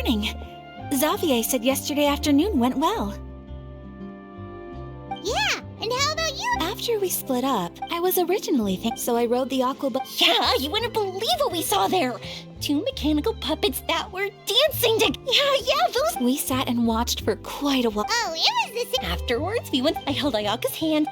morning. Xavier said yesterday afternoon went well. Yeah, and how about you? After we split up, I was originally so I rode the aqua bus. Yeah, you wouldn't believe what we saw there. 2 mechanical puppets that were dancing those. We sat and watched for quite a while. Oh, it was the same. Afterwards, I held Ayaka's hand.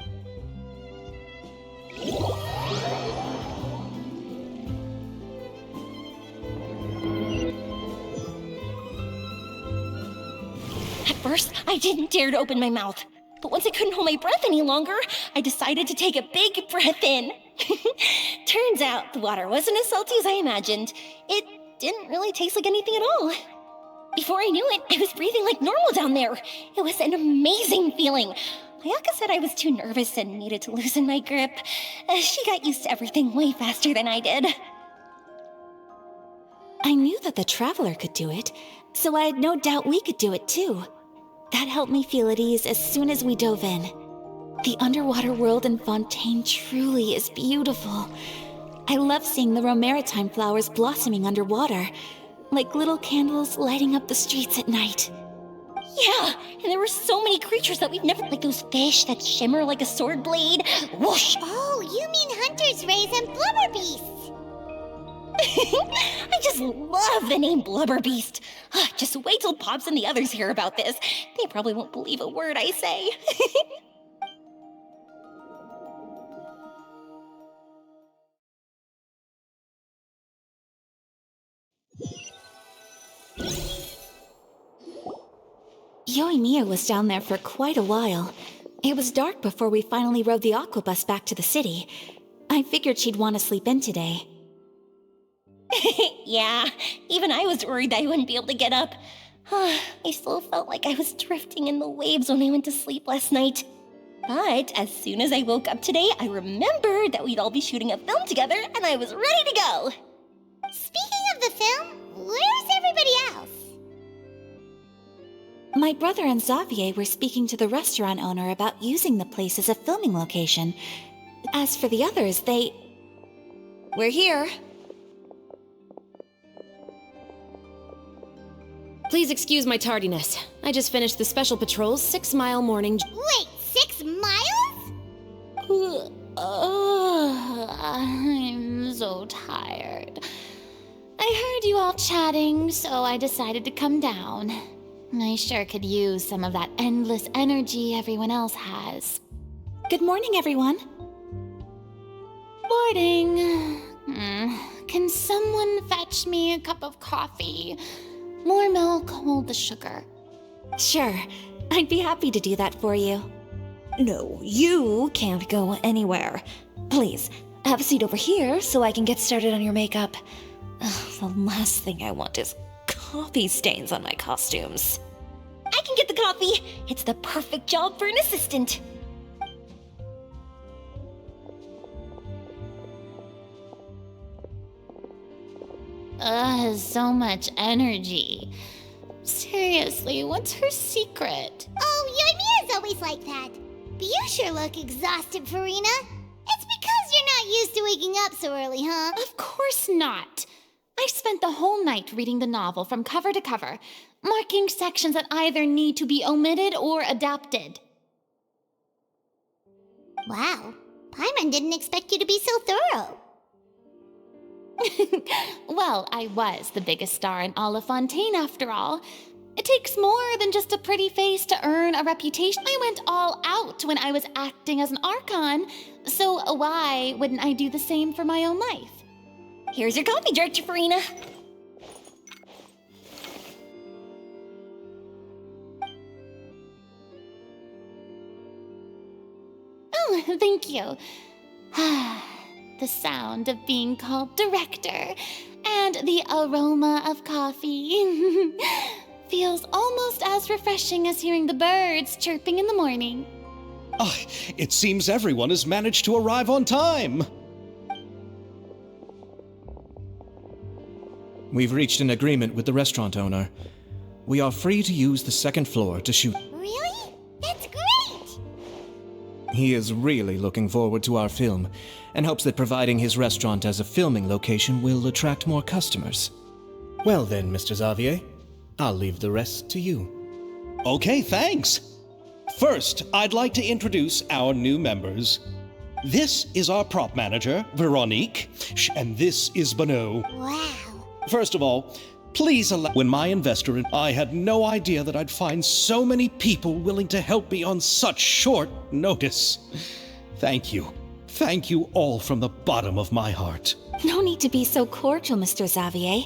At first, I didn't dare to open my mouth. But once I couldn't hold my breath any longer, I decided to take a big breath in. Turns out the water wasn't as salty as I imagined. It didn't really taste like anything at all. Before I knew it, I was breathing like normal down there. It was an amazing feeling. Ayaka said I was too nervous and needed to loosen my grip. She got used to everything way faster than I did. I knew that the Traveler could do it, so I had no doubt we could do it too. That helped me feel at ease as soon as we dove in. The underwater world in Fontaine truly is beautiful. I love seeing the romaritime flowers blossoming underwater, like little candles lighting up the streets at night. Yeah, and there were so many creatures that we've never... Like those fish that shimmer like a sword blade. Whoosh! Oh, you mean Hunter's Rays and Blubber Beasts. I just love the name Blubber Beast. Just wait till Pops and the others hear about this. They probably won't believe a word I say. Yoimiya was down there for quite a while. It was dark before we finally rode the aqua bus back to the city. I figured she'd want to sleep in today. Yeah, even I was worried that I wouldn't be able to get up. I still felt like I was drifting in the waves when I went to sleep last night. But as soon as I woke up today, I remembered that we'd all be shooting a film together, and I was ready to go. Speaking of the film, where's everybody else? My brother and Xavier were speaking to the restaurant owner about using the place as a filming location. As for the others, We're here. Please excuse my tardiness. I just finished the Special Patrol's 6-mile morning... Wait, 6 miles? I'm so tired. I heard you all chatting, so I decided to come down. I sure could use some of that endless energy everyone else has. Good morning, everyone. Morning. Can someone fetch me a cup of coffee? More milk, hold the sugar. Sure, I'd be happy to do that for you. No, you can't go anywhere. Please, have a seat over here so I can get started on your makeup. The last thing I want is coffee stains on my costumes. I can get the coffee. It's the perfect job for an assistant. So much energy. Seriously, what's her secret? Oh, Yoimiya's always like that. But you sure look exhausted, Farina. It's because you're not used to waking up so early, huh? Of course not. I spent the whole night reading the novel from cover to cover, marking sections that either need to be omitted or adapted. Wow, Paimon didn't expect you to be so thorough. Well, I was the biggest star in all of Fontaine after all. It takes more than just a pretty face to earn a reputation. I went all out when I was acting as an Archon, so why wouldn't I do the same for my own life? Here's your coffee, Director Farina. Oh, thank you. The sound of being called director and the aroma of coffee feels almost as refreshing as hearing the birds chirping in the morning. It seems everyone has managed to arrive on time. We've reached an agreement with the restaurant owner. We are free to use the second floor to shoot. Really? That's great! He is really looking forward to our film and hopes that providing his restaurant as a filming location will attract more customers. Well then, Mr. Xavier, I'll leave the rest to you. Okay, thanks. First, I'd like to introduce our new members. This is our prop manager, Veronique, and this is Bono. Wow. First of all, please allow... When my investor... I had no idea that I'd find so many people willing to help me on such short notice. Thank you. Thank you all from the bottom of my heart. No need to be so cordial, Mr. Xavier.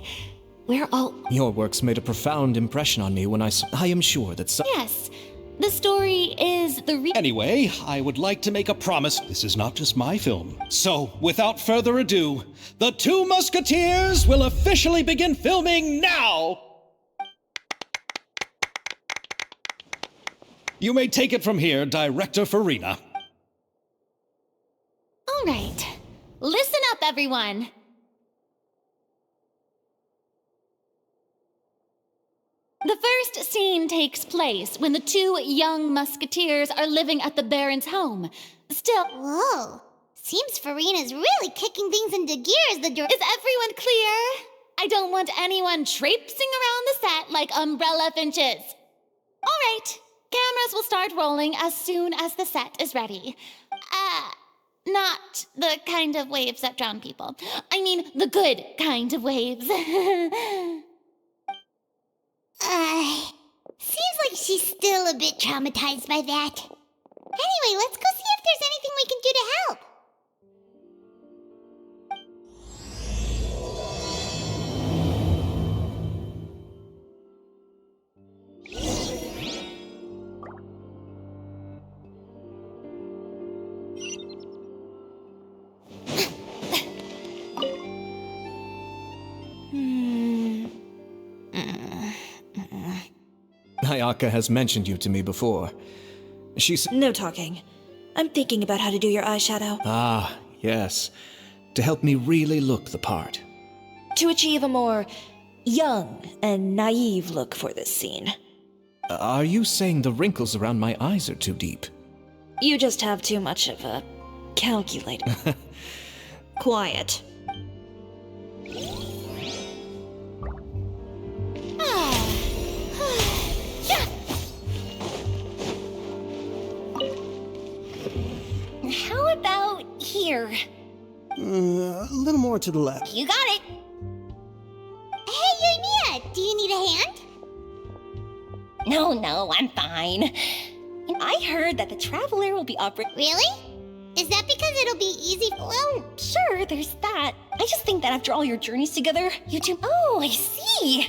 We're all... Your works made a profound impression on me when I am sure that some... Yes, the story is the Anyway, I would like to make a promise. This is not just my film. So, without further ado, The Two Musketeers will officially begin filming now! You may take it from here, Director Farina. All right, listen up, everyone. The first scene takes place when the two young musketeers are living at the Baron's home. Still, Whoa. Seems Farina's really kicking things into gear as the is everyone clear? I don't want anyone traipsing around the set like umbrella finches. All right, cameras will start rolling as soon as the set is ready. Not the kind of waves that drown people. I mean, the good kind of waves. Seems like she's still a bit traumatized by that. Anyway, let's go see if there's anything we can do to help. Ayaka has mentioned you to me before. She's... No talking. I'm thinking about how to do your eyeshadow. Ah, yes. To help me really look the part. To achieve a more young and naive look for this scene. Are you saying the wrinkles around my eyes are too deep? You just have too much of a calculator. Quiet. How about here? A little more to the left. You got it. Hey, Yoimiya, do you need a hand? No, I'm fine. I heard that the Traveler will be operating. Really? Is that because it'll be easy? Well, sure, there's that. I just think that after all your journeys together, you two... Oh, I see.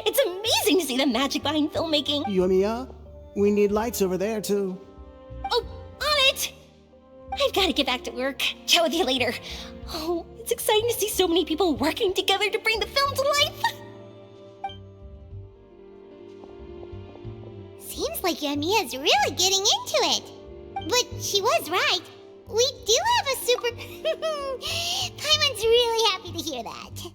It's amazing to see the magic behind filmmaking. Yoimiya, we need lights over there, too. Oh, on it! I've got to get back to work. Chat with you later. Oh, it's exciting to see so many people working together to bring the film to life. Seems like Yoimiya's really getting into it. But she was right. We do have a super... Paimon's really happy to hear that.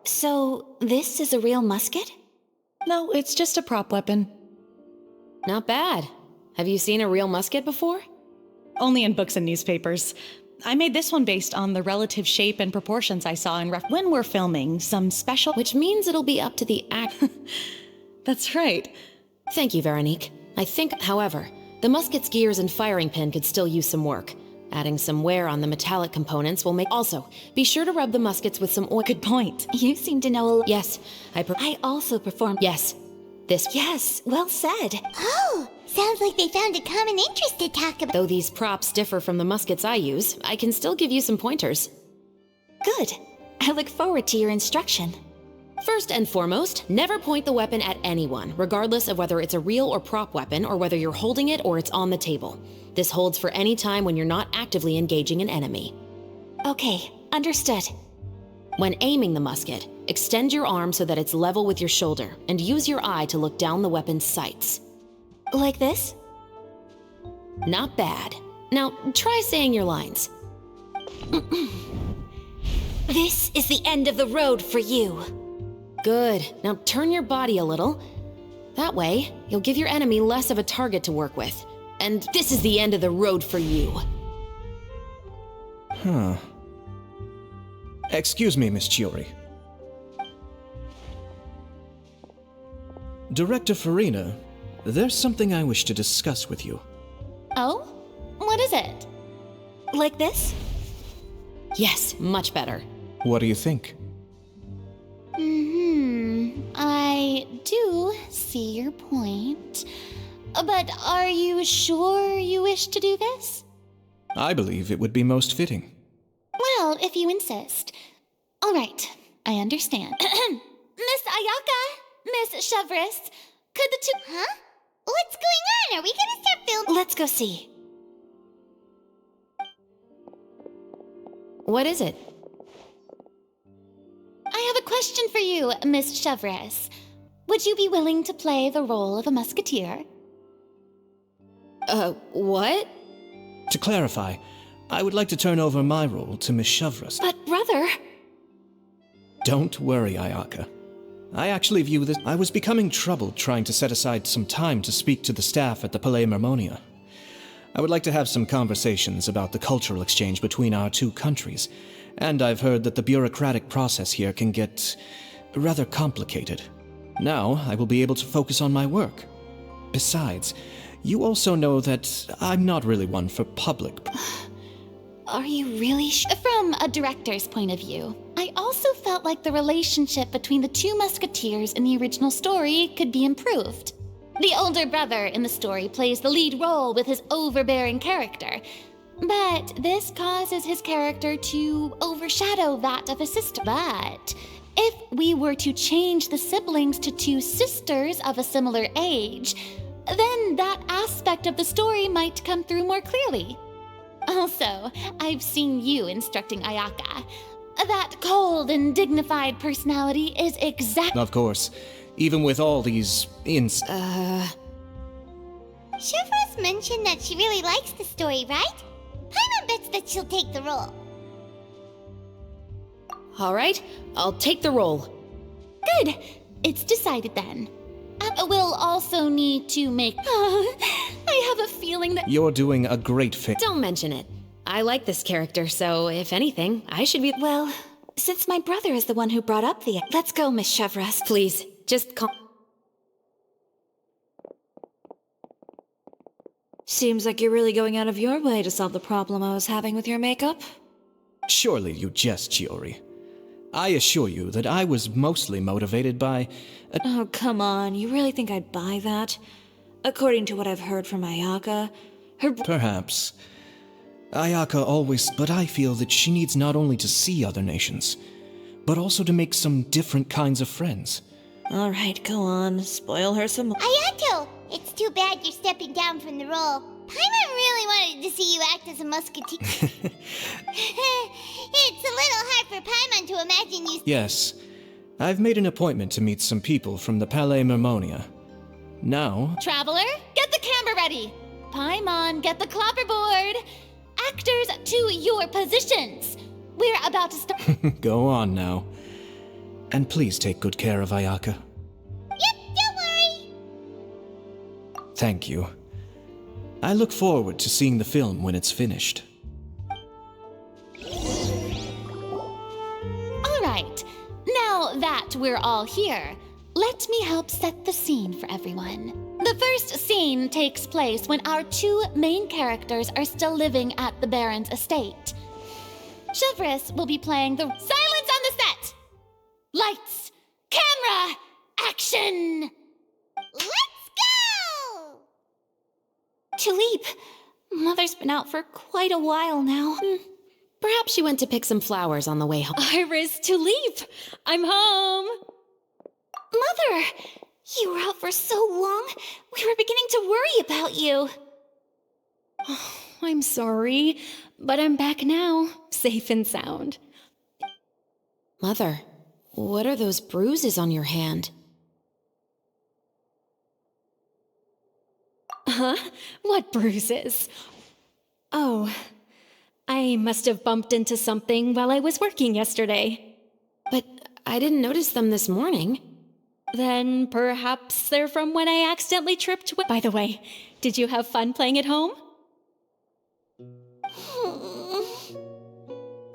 So, this is a real musket? No, it's just a prop weapon. Not bad. Have you seen a real musket before? Only in books and newspapers. I made this one based on the relative shape and proportions I saw in when we're filming some special... Which means it'll be up to the act... That's right. Thank you, Veronique. I think, however, the musket's gears and firing pin could still use some work. Adding some wear on the metallic components will make... Also, be sure to rub the muskets with some oil... Good point. You seem to know a... Yes, I also performed... Yes, this... Yes, well said. Oh, sounds like they found a common interest to talk about. Though these props differ from the muskets I use, I can still give you some pointers. Good. I look forward to your instruction. First and foremost, never point the weapon at anyone, regardless of whether it's a real or prop weapon or whether you're holding it or it's on the table. This holds for any time when you're not actively engaging an enemy. Okay, understood. When aiming the musket, extend your arm so that it's level with your shoulder and use your eye to look down the weapon's sights. Like this? Not bad. Now, try saying your lines. This is the end of the road for you. Good. Now turn your body a little. That way, you'll give your enemy less of a target to work with. and this is the end of the road for you. Huh. Excuse me, Miss Chiori. Director Farina, there's something I wish to discuss with you. Oh? What is it? Like this? Yes, much better. What do you think? I do see your point. But are you sure you wish to do this? I believe it would be most fitting. Well, if you insist. All right, I understand. Miss Ayaka, Miss Chevres, could the two... Huh? What's going on? Are we gonna start filming? Let's go see. What is it? I have a question for you, Miss Chevres. Would you be willing to play the role of a musketeer? What? To clarify, I would like to turn over my role to Miss Chevres. But brother... Don't worry, Ayaka. I actually view this... I was becoming troubled trying to set aside some time to speak to the staff at the Palais Mermonia. I would like to have some conversations about the cultural exchange between our two countries, and I've heard that the bureaucratic process here can get rather complicated. Now, I will be able to focus on my work. Besides, you also know that I'm not really one for public... Are you really From a director's point of view, I also felt like the relationship between the two musketeers in the original story could be improved. The older brother in the story plays the lead role with his overbearing character, but this causes his character to overshadow that of his sister. But if we were to change the siblings to two sisters of a similar age, then that aspect of the story might come through more clearly. Also, I've seen you instructing Ayaka. That cold and dignified personality is exactly... Of course, even with all these Chevres mentioned that she really likes the story, right? Paimon bets that she'll take the role. All right, I'll take the role. Good. It's decided then. We'll also need to make... I have a feeling that... You're doing a great fit. Don't mention it. I like this character, so if anything, I should be... Well, since my brother is the one who brought up the... Let's go, Miss Chevres. Please, just calm... Seems like you're really going out of your way to solve the problem I was having with your makeup. Surely you jest, Chiori. I assure you that I was mostly motivated by... Oh, come on. You really think I'd buy that? According to what I've heard from Ayaka, Perhaps. Ayaka always... But I feel that she needs not only to see other nations, but also to make some different kinds of friends. All right, go on. Spoil her some more. Ayato! It's too bad you're stepping down from the role. Paimon really wanted to see you act as a musketeer. It's a little hard for Paimon to imagine you... Yes. I've made an appointment to meet some people from the Palais Mermonia. Now... Traveler, get the camera ready. Paimon, get the clapperboard. Actors, to your positions. We're about to start... Go on now. And please take good care of Ayaka. Yep, don't worry. Thank you. I look forward to seeing the film when it's finished. All right. Now that we're all here, let me help set the scene for everyone. The first scene takes place when our two main characters are still living at the Baron's estate. Chevres will be playing the... Silence on the set! Lights! Camera! Action! Let's go! Tulip, Mother's been out for quite a while now. Perhaps she went to pick some flowers on the way home. Iris, Tulip, I'm home. Mother! You were out for so long, we were beginning to worry about you. I'm sorry, but I'm back now, safe and sound. Mother, what are those bruises on your hand? Huh? What bruises? Oh, I must have bumped into something while I was working yesterday. But I didn't notice them this morning. Then perhaps they're from when I accidentally tripped. By the way, did you have fun playing at home?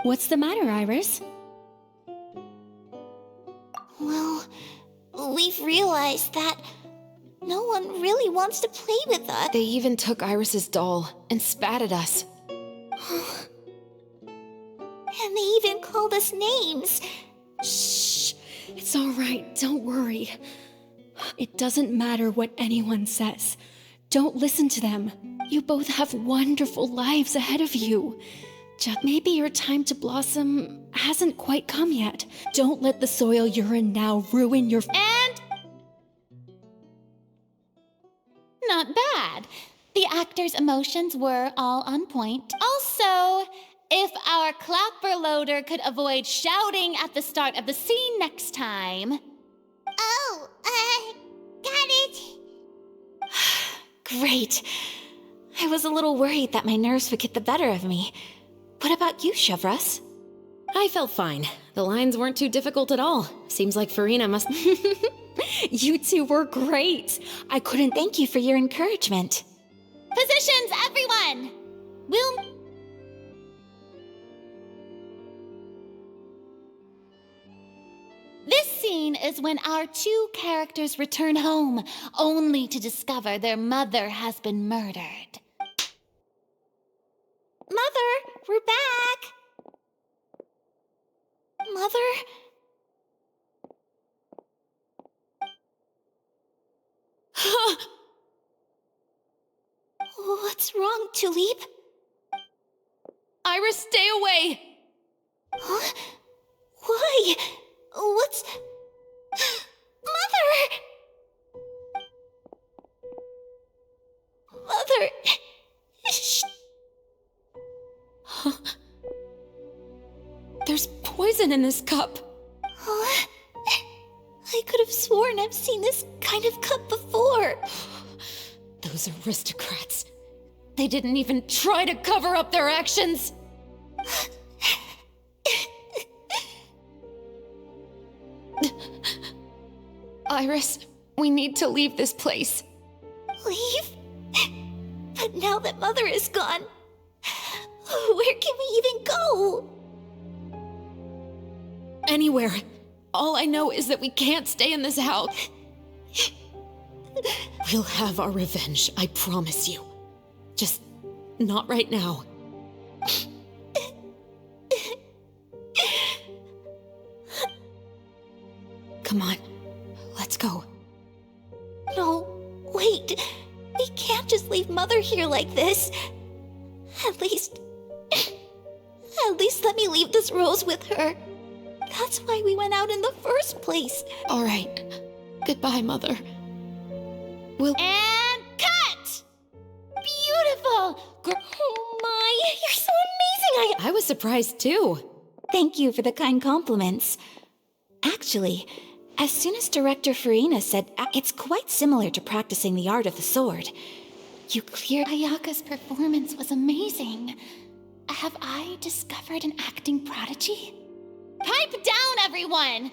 What's the matter, Iris? Well, we've realized that no one really wants to play with us. They even took Iris's doll and spat at us. And they even called us names. Shh, it's all right, don't worry. It doesn't matter what anyone says. Don't listen to them. You both have wonderful lives ahead of you. Just maybe your time to blossom hasn't quite come yet. Don't let the soil you're in now ruin your— And not bad. The actors' emotions were all on point. Also, if our clapper loader could avoid shouting at the start of the scene next time. Oh, got it. Great. I was a little worried that my nerves would get the better of me. What about you, Chevros? I felt fine. The lines weren't too difficult at all. Seems like Farina must— You two were great. I couldn't thank you for your encouragement. Positions, everyone! This scene is when our two characters return home, only to discover their mother has been murdered. Mother, we're back! Mother? What's wrong, Tulip? Iris, stay away! Huh? Why? What's... Mother! Mother... Shh. There's poison in this cup. Huh? I could have sworn I've seen this kind of cup before. Those aristocrats. They didn't even try to cover up their actions. Iris, we need to leave this place. Leave? But now that Mother is gone, where can we even go? Anywhere. All I know is that we can't stay in this house. We'll have our revenge, I promise you. Just not right now. Come on, let's go. No, wait. We can't just leave Mother here like this. At least let me leave this rose with her. That's why we went out in the first place. All right. Goodbye, Mother. We'll— And cut! Beautiful! Oh my, you're so amazing! I was surprised too. Thank you for the kind compliments. Actually, as soon as Director Farina said it's quite similar to practicing the art of the sword. You cleared— Ayaka's performance was amazing. Have I discovered an acting prodigy? Pipe down, everyone!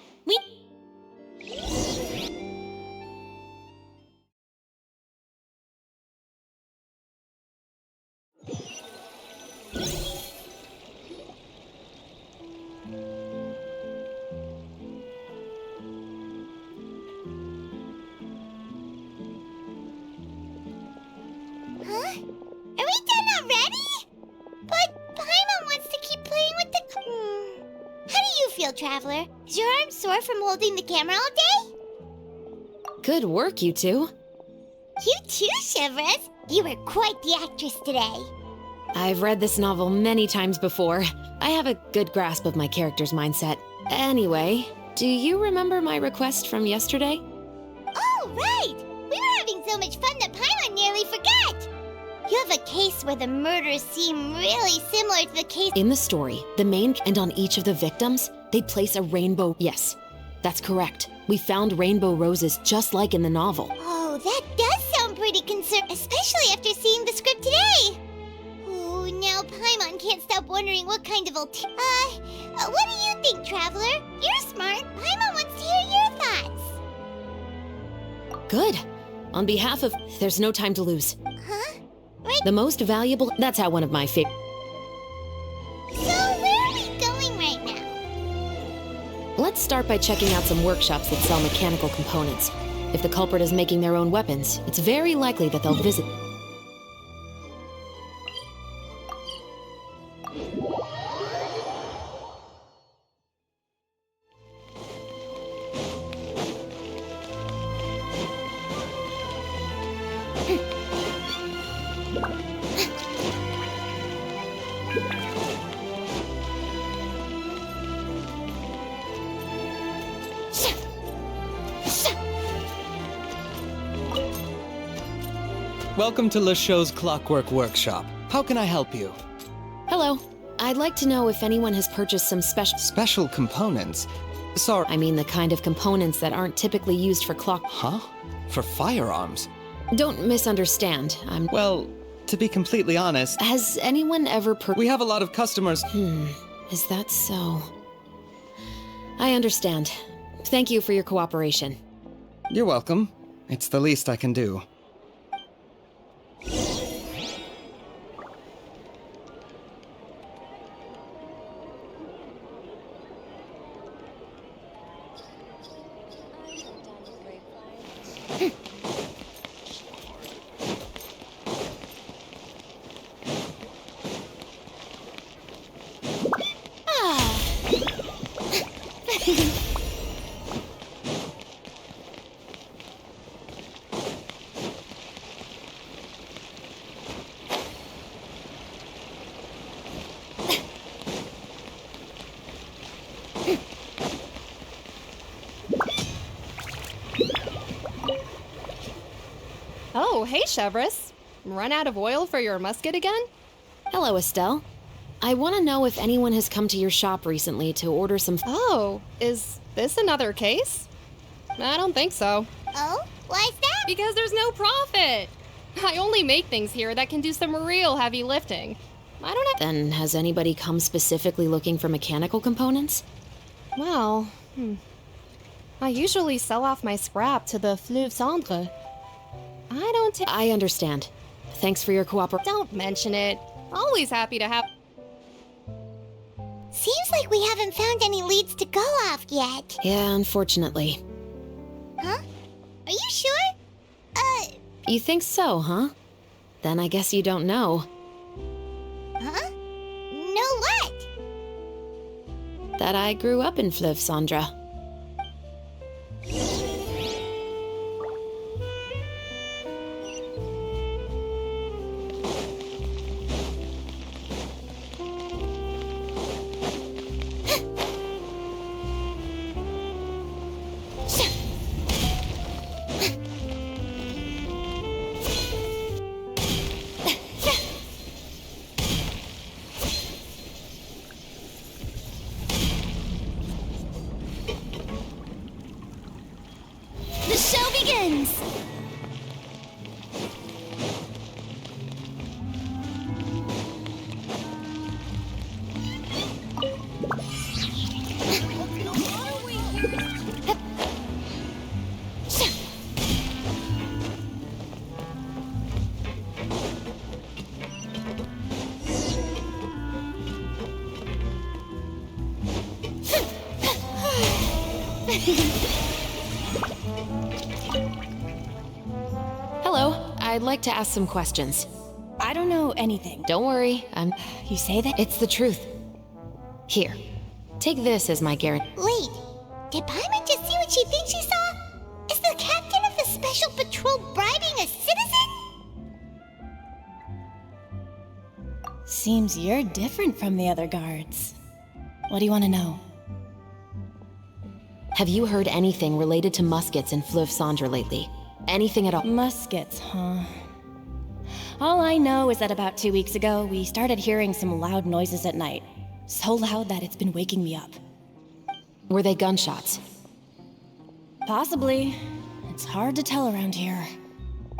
Huh? Are we done already? But Paimon wants to keep playing with the... How do you feel, Traveler? Is your arm sore from holding the camera all day? Good work, you two. You too, Chevros. You were quite the actress today. I've read this novel many times before. I have a good grasp of my character's mindset. Anyway, do you remember my request from yesterday? Oh, right! We were having so much fun that Paimon nearly forgot! You have a case where the murders seem really similar to the case— In the story, the main and on each of the victims, they place a rainbow— Yes, that's correct. We found rainbow roses just like in the novel. Oh, that does sound pretty especially after seeing the script today! Oh, now Paimon can't stop wondering what kind of what do you think, Traveler? You're smart. Paimon wants to hear your thoughts. Good. On behalf of... There's no time to lose. Huh? Right? The most valuable... That's how one of my favorite... So where are we going right now? Let's start by checking out some workshops that sell mechanical components. If the culprit is making their own weapons, it's very likely that they'll visit... Welcome to LeChaux's Clockwork Workshop. How can I help you? Hello. I'd like to know if anyone has purchased some Special components? Sorry. I mean the kind of components that aren't typically used for clock... Huh? For firearms? Don't misunderstand. Well, to be completely honest... Has anyone ever We have a lot of customers... Is that so? I understand. Thank you for your cooperation. You're welcome. It's the least I can do. Oh, hey, Chevris. Run out of oil for your musket again? Hello, Estelle. I want to know if anyone has come to your shop recently to order some... Oh, is this another case? I don't think so. Oh? Why's that? Because there's no profit. I only make things here that can do some real heavy lifting. I don't have... Then has anybody come specifically looking for mechanical components? Well, I usually sell off my scrap to the Fleuve Cendre. I understand. Thanks for your cooperation. Don't mention it. Always happy to have... Seems like we haven't found any leads to go off yet. Yeah, unfortunately. Huh? Are you sure? You think so, huh? Then I guess you don't know. Huh? Know what? That I grew up in Fleuve Cendre. The show begins! Hello. I'd like to ask some questions. I don't know anything. Don't worry, You say that? It's the truth. Here. Take this as my guarantee. Wait, did Paimon just see what she thinks she saw? Is the captain of the Special Patrol bribing a citizen? Seems you're different from the other guards. What do you want to know? Have you heard anything related to muskets in Fleuve Cendre lately? Anything at all? Muskets, huh? All I know is that about 2 weeks ago, we started hearing some loud noises at night. So loud that it's been waking me up. Were they gunshots? Possibly. It's hard to tell around here.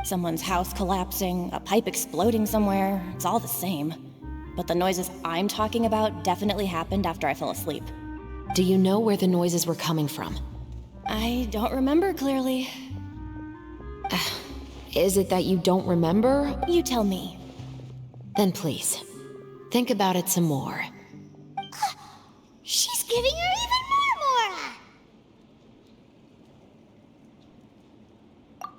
Someone's house collapsing, a pipe exploding somewhere, it's all the same. But the noises I'm talking about definitely happened after I fell asleep. Do you know where the noises were coming from? I don't remember clearly. Is it that you don't remember? You tell me. Then please, think about it some more. She's giving her even more Mora!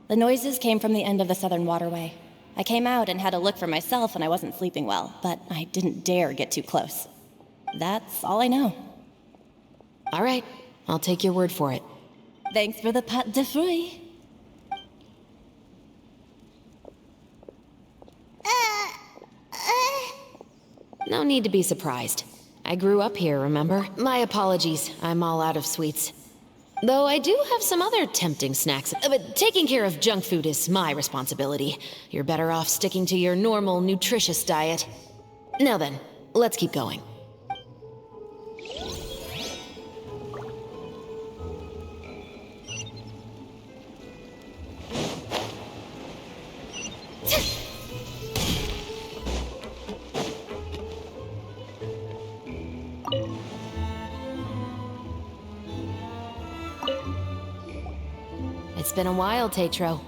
The noises came from the end of the southern waterway. I came out and had a look for myself when I wasn't sleeping well, but I didn't dare get too close. That's all I know. All right, I'll take your word for it. Thanks for the pâte de fruits. No need to be surprised. I grew up here, remember? My apologies, I'm all out of sweets. Though I do have some other tempting snacks, but taking care of junk food is my responsibility. You're better off sticking to your normal, nutritious diet. Now then, let's keep going. It's been a while, Tetro.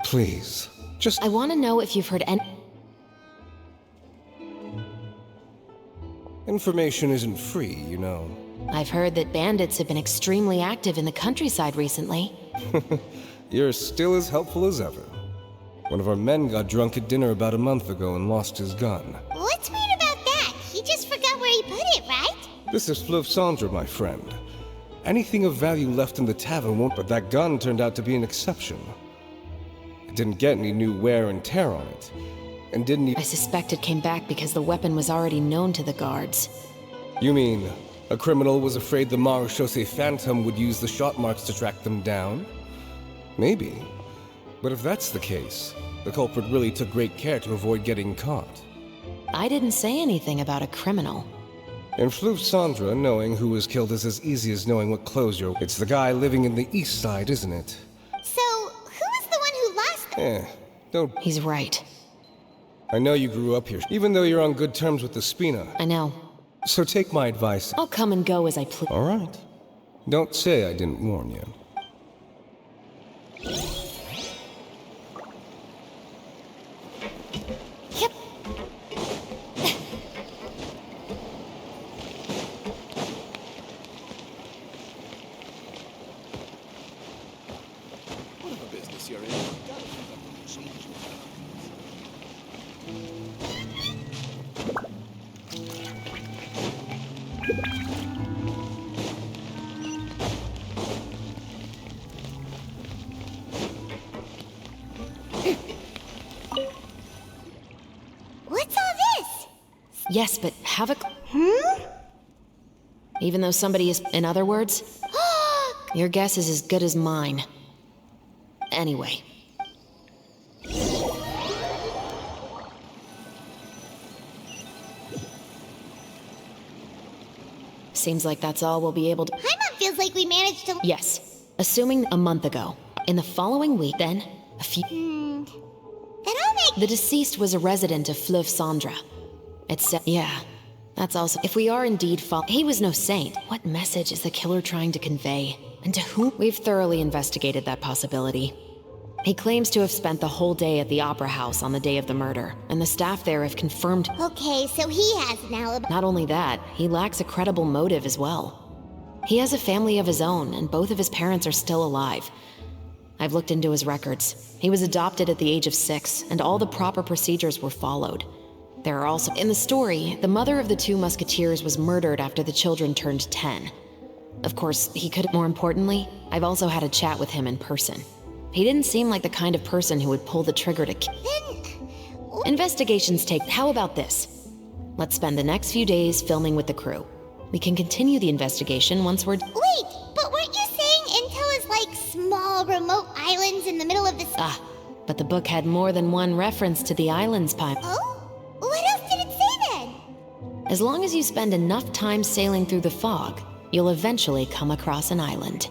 Please, just... I want to know if you've heard any... Information isn't free, you know. I've heard that bandits have been extremely active in the countryside recently. You're still as helpful as ever. One of our men got drunk at dinner about a month ago and lost his gun. What's weird about that? He just forgot where he put it, right? This is Fleuve Cendre, my friend. Anything of value left in the tavern won't, but that gun turned out to be an exception. It didn't get any new wear and tear on it, and didn't even... I suspect it came back because the weapon was already known to the guards. You mean, a criminal was afraid the Marechaussee Phantom would use the shot marks to track them down? Maybe. But if that's the case, the culprit really took great care to avoid getting caught. I didn't say anything about a criminal. In Fleuve Cendre, knowing who was killed is as easy as knowing what clothes you're... It's the guy living in the east side, isn't it? So, who was the one who lost them? Don't... He's right. I know you grew up here, even though you're on good terms with the Spina. I know. So take my advice. I'll come and go as I please. All right. Don't say I didn't warn you. Yep. Whatever business you're in, What's all this? Yes, but have a... Even though somebody is... In other words, your guess is as good as mine. Anyway. Seems like that's all we'll be able to... Paimon feels like we managed to... Yes. Assuming a month ago. In the following week, then, a few... Then I'll make... The deceased was a resident of Fleuve Cendre. Yeah. That's also... If we are indeed he was no saint. What message is the killer trying to convey? And to whom? We've thoroughly investigated that possibility. He claims to have spent the whole day at the Opera House on the day of the murder, and the staff there have confirmed... Okay, so he has an alibi. Not only that, he lacks a credible motive as well. He has a family of his own, and both of his parents are still alive. I've looked into his records. He was adopted at the age of 6, and all the proper procedures were followed. There are also... In the story, the mother of the 2 musketeers was murdered after the children turned 10. Of course, he could... More importantly, I've also had a chat with him in person. He didn't seem like the kind of person who would pull the trigger to kill. Investigations take... How about this? Let's spend the next few days filming with the crew. We can continue the investigation once we're... Wait, but weren't you saying Intel is like small, remote islands in the middle of this... But the book had more than one reference to the islands, Paimon. Oh? What else did it say then? As long as you spend enough time sailing through the fog, you'll eventually come across an island.